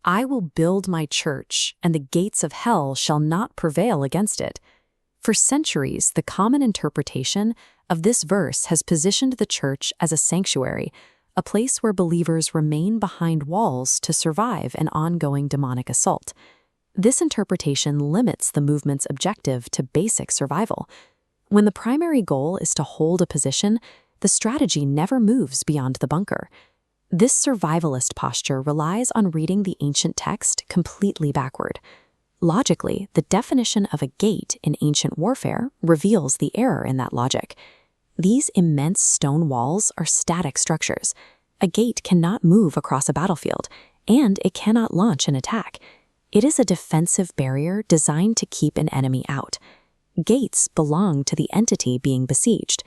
"I will build my church, and the gates of hell shall not prevail against it." For centuries, the common interpretation of this verse has positioned the church as a sanctuary, a place where believers remain behind walls to survive an ongoing demonic assault. This interpretation limits the movement's objective to basic survival. When the primary goal is to hold a position, the strategy never moves beyond the bunker. This survivalist posture relies on reading the ancient text completely backward. Logically, the definition of a gate in ancient warfare reveals the error in that logic. These immense stone walls are static structures. A gate cannot move across a battlefield, and it cannot launch an attack. It is a defensive barrier designed to keep an enemy out. Gates belong to the entity being besieged.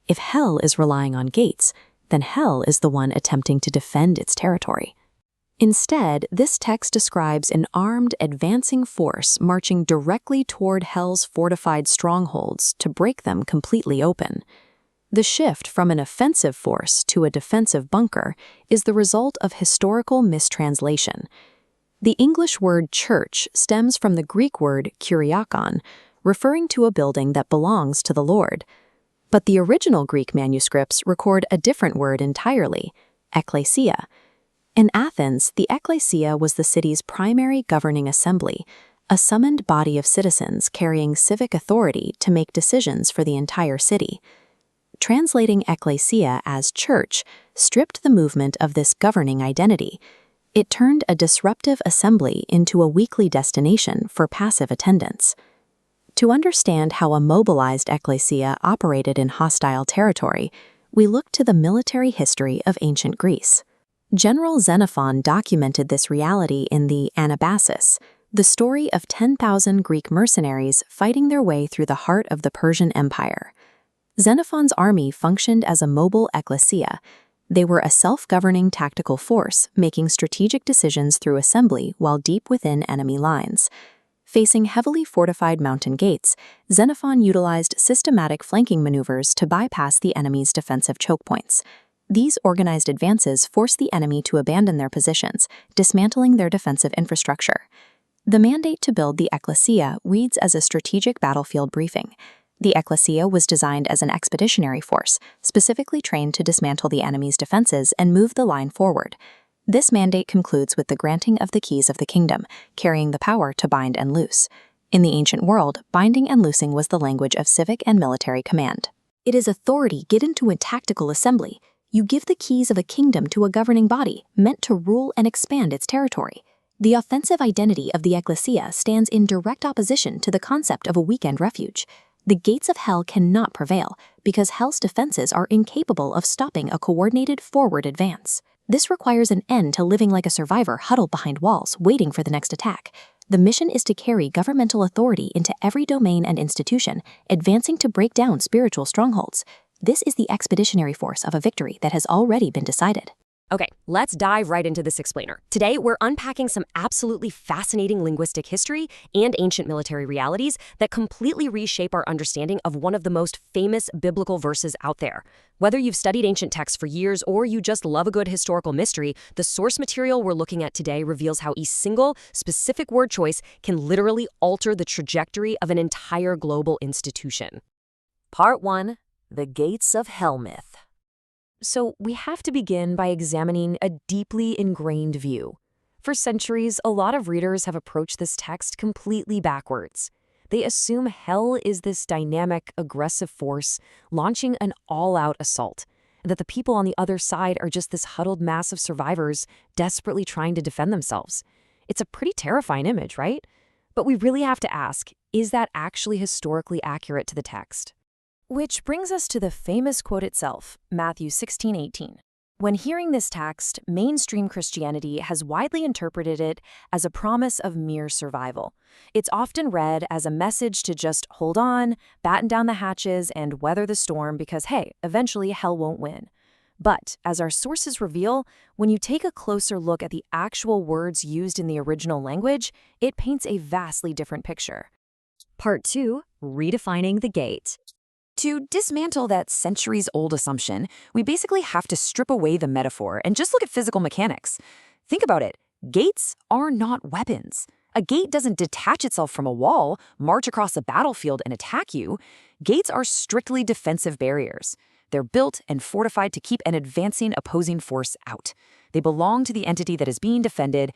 If hell is relying on gates, then hell is the one attempting to defend its territory. Instead, this text describes an armed, advancing force marching directly toward hell's fortified strongholds to break them completely open. The shift from an offensive force to a defensive bunker is the result of historical mistranslation. The English word church stems from the Greek word kuriakon, referring to a building that belongs to the Lord. But the original Greek manuscripts record a different word entirely, ekklesia. In Athens, the ekklesia was the city's primary governing assembly, a summoned body of citizens carrying civic authority to make decisions for the entire city. Translating ekklesia as church stripped the movement of this governing identity. It turned a disruptive assembly into a weekly destination for passive attendance. To understand how a mobilized ekklesia operated in hostile territory, we look to the military history of ancient Greece. General Xenophon documented this reality in the Anabasis, the story of 10,000 Greek mercenaries fighting their way through the heart of the Persian Empire. Xenophon's army functioned as a mobile ekklesia. They were a self-governing tactical force, making strategic decisions through assembly while deep within enemy lines. Facing heavily fortified mountain gates, Xenophon utilized systematic flanking maneuvers to bypass the enemy's defensive choke points. These organized advances forced the enemy to abandon their positions, dismantling their defensive infrastructure. The mandate to build the ekklesia reads as a strategic battlefield briefing. The ekklesia was designed as an expeditionary force, specifically trained to dismantle the enemy's defenses and move the line forward. This mandate concludes with the granting of the keys of the kingdom, carrying the power to bind and loose. In the ancient world, binding and loosing was the language of civic and military command. It is authority given to a tactical assembly. You give the keys of a kingdom to a governing body, meant to rule and expand its territory. The offensive identity of the ekklesia stands in direct opposition to the concept of a weekend refuge. The gates of hell cannot prevail, because hell's defenses are incapable of stopping a coordinated forward advance. This requires an end to living like a survivor huddled behind walls, waiting for the next attack. The mission is to carry governmental authority into every domain and institution, advancing to break down spiritual strongholds. This is the expeditionary force of a victory that has already been decided. Okay, let's dive right into this explainer. Today, we're unpacking some absolutely fascinating linguistic history and ancient military realities that completely reshape our understanding of one of the most famous biblical verses out there. Whether you've studied ancient texts for years or you just love a good historical mystery, the source material we're looking at today reveals how a single, specific word choice can literally alter the trajectory of an entire global institution. Part 1. The Gates of Hell Myth. So we have to begin by examining a deeply ingrained view. For centuries, a lot of readers have approached this text completely backwards. They assume hell is this dynamic, aggressive force launching an all-out assault, and that the people on the other side are just this huddled mass of survivors desperately trying to defend themselves. It's a pretty terrifying image, right? But we really have to ask, is that actually historically accurate to the text? Which brings us to the famous quote itself, Matthew 16:18. When hearing this text, mainstream Christianity has widely interpreted it as a promise of mere survival. It's often read as a message to just hold on, batten down the hatches, and weather the storm because, hey, eventually hell won't win. But, as our sources reveal, when you take a closer look at the actual words used in the original language, it paints a vastly different picture. Part 2. Redefining the gate. To dismantle that centuries-old assumption, we basically have to strip away the metaphor and just look at physical mechanics. Think about it. Gates are not weapons. A gate doesn't detach itself from a wall, march across a battlefield, and attack you. Gates are strictly defensive barriers. They're built and fortified to keep an advancing opposing force out. They belong to the entity that is being defended.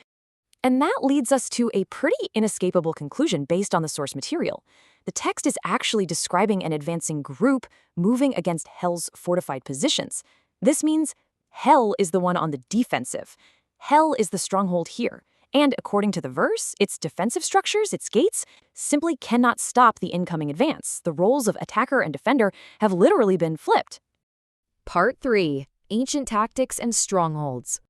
And that leads us to a pretty inescapable conclusion based on the source material. The text is actually describing an advancing group moving against Hell's fortified positions. This means Hell is the one on the defensive. Hell is the stronghold here. And according to the verse, its defensive structures, its gates, simply cannot stop the incoming advance. The roles of attacker and defender have literally been flipped. Part 3. Ancient Tactics and Strongholds.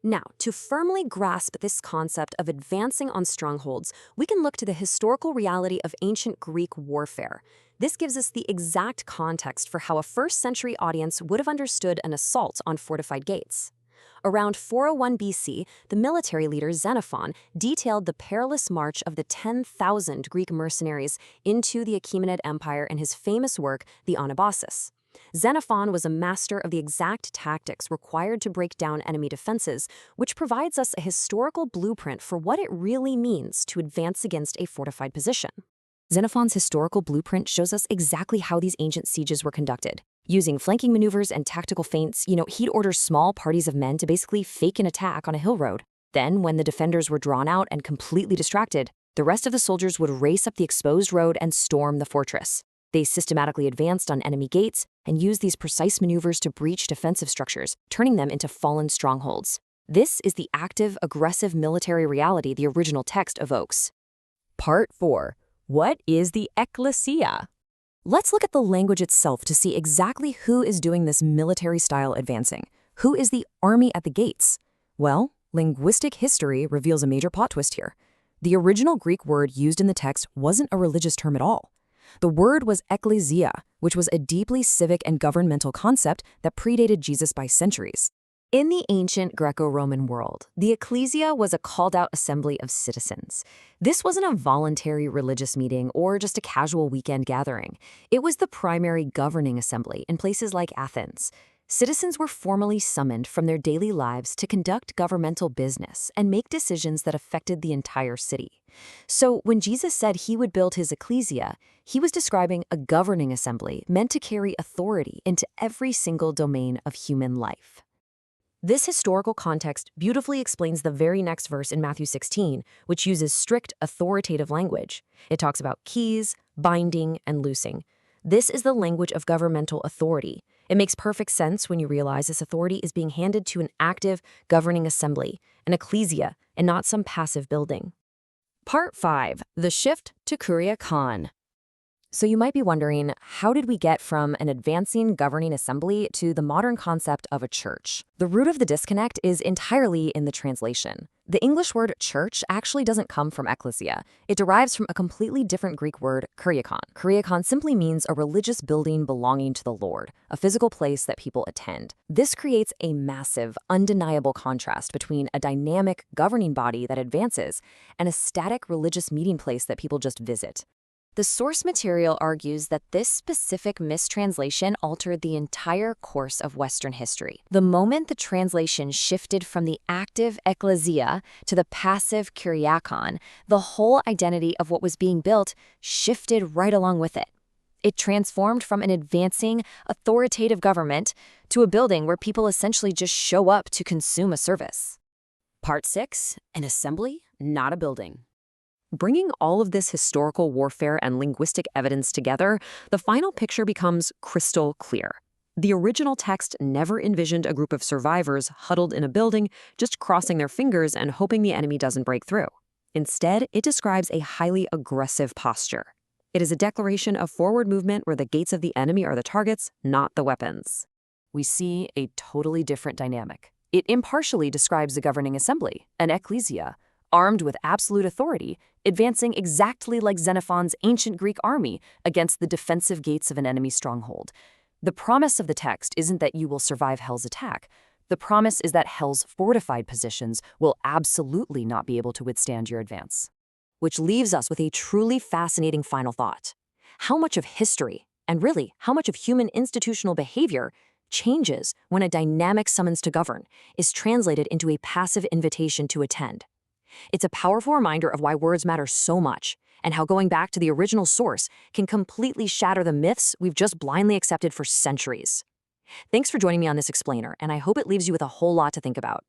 Now, to firmly grasp this concept of advancing on strongholds, we can look to the historical reality of ancient Greek warfare. This gives us the exact context for how a first-century audience would have understood an assault on fortified gates. Around 401 BC, the military leader Xenophon detailed the perilous march of the 10,000 Greek mercenaries into the Achaemenid Empire in his famous work, the Anabasis. Xenophon was a master of the exact tactics required to break down enemy defenses, which provides us a historical blueprint for what it really means to advance against a fortified position. Xenophon's historical blueprint shows us exactly how these ancient sieges were conducted. Using flanking maneuvers and tactical feints, he'd order small parties of men to basically fake an attack on a hill road. Then, when the defenders were drawn out and completely distracted, the rest of the soldiers would race up the exposed road and storm the fortress. They systematically advanced on enemy gates and used these precise maneuvers to breach defensive structures, turning them into fallen strongholds. This is the active, aggressive military reality the original text evokes. Part 4. What is the Ekklesia? Let's look at the language itself to see exactly who is doing this military-style advancing. Who is the army at the gates? Well, linguistic history reveals a major plot twist here. The original Greek word used in the text wasn't a religious term at all. The word was Ekklesia, which was a deeply civic and governmental concept that predated Jesus by centuries. In the ancient Greco-Roman world, the Ekklesia was a called-out assembly of citizens. This wasn't a voluntary religious meeting or just a casual weekend gathering. It was the primary governing assembly in places like Athens. Citizens were formally summoned from their daily lives to conduct governmental business and make decisions that affected the entire city. So when Jesus said he would build his Ekklesia, he was describing a governing assembly meant to carry authority into every single domain of human life. This historical context beautifully explains the very next verse in Matthew 16, which uses strict authoritative language. It talks about keys, binding, and loosing. This is the language of governmental authority. It makes perfect sense when you realize this authority is being handed to an active governing assembly, an Ekklesia, and not some passive building. Part 5. The Shift to Kuria Khan. So you might be wondering, how did we get from an advancing governing assembly to the modern concept of a church? The root of the disconnect is entirely in the translation. The English word church actually doesn't come from ekklesia. It derives from a completely different Greek word, kuriakon. Kuriakon simply means a religious building belonging to the Lord, a physical place that people attend. This creates a massive, undeniable contrast between a dynamic governing body that advances and a static religious meeting place that people just visit. The source material argues that this specific mistranslation altered the entire course of Western history. The moment the translation shifted from the active ekklesia to the passive kuriakon, the whole identity of what was being built shifted right along with it. It transformed from an advancing, authoritative government to a building where people essentially just show up to consume a service. Part 6. An assembly, not a building. Bringing all of this historical warfare and linguistic evidence together, the final picture becomes crystal clear. The original text never envisioned a group of survivors huddled in a building, just crossing their fingers and hoping the enemy doesn't break through. Instead, it describes a highly aggressive posture. It is a declaration of forward movement where the gates of the enemy are the targets, not the weapons. We see a totally different dynamic. It impartially describes the governing assembly, an ekklesia, armed with absolute authority, advancing exactly like Xenophon's ancient Greek army against the defensive gates of an enemy stronghold. The promise of the text isn't that you will survive Hell's attack. The promise is that Hell's fortified positions will absolutely not be able to withstand your advance. Which leaves us with a truly fascinating final thought. How much of history, and really how much of human institutional behavior, changes when a dynamic summons to govern is translated into a passive invitation to attend. It's a powerful reminder of why words matter so much, and how going back to the original source can completely shatter the myths we've just blindly accepted for centuries. Thanks for joining me on this explainer, and I hope it leaves you with a whole lot to think about.